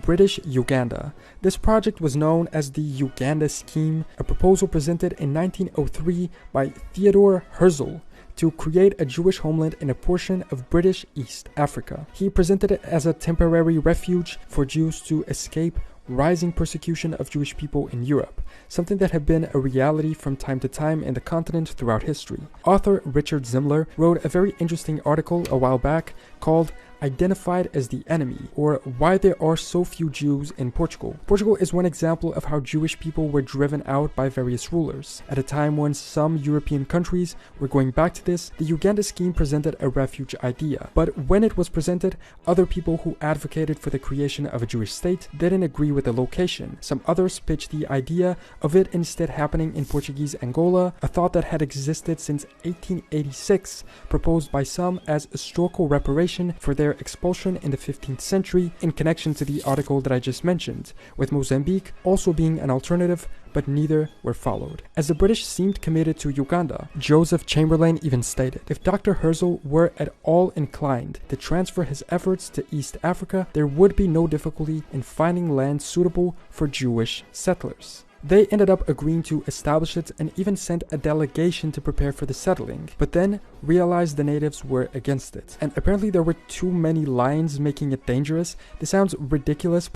British Uganda. This project was known as the Uganda Scheme, a proposal presented in 1903 by Theodore Herzl to create a Jewish homeland in a portion of British East Africa. He presented it as a temporary refuge for Jews to escape rising persecution of Jewish people in Europe, something that had been a reality from time to time in the continent throughout history. Author Richard Zimler wrote a very interesting article a while back called Identified as the Enemy, or Why There Are So Few Jews in Portugal. Portugal is one example of how Jewish people were driven out by various rulers. At a time when some European countries were going back to this, the Uganda Scheme presented a refuge idea. But when it was presented, other people who advocated for the creation of a Jewish state didn't agree with the location. Some others pitched the idea of it instead happening in Portuguese Angola, a thought that had existed since 1886, proposed by some as historical reparation for their expulsion in the 15th century in connection to the article that I just mentioned, with Mozambique also being an alternative, but neither were followed. As the British seemed committed to Uganda, Joseph Chamberlain even stated, if Dr. Herzl were at all inclined to transfer his efforts to East Africa, there would be no difficulty in finding land suitable for Jewish settlers. They ended up agreeing to establish it and even sent a delegation to prepare for the settling, but then realized the natives were against it. And apparently there were too many lions making it dangerous. This sounds ridiculous,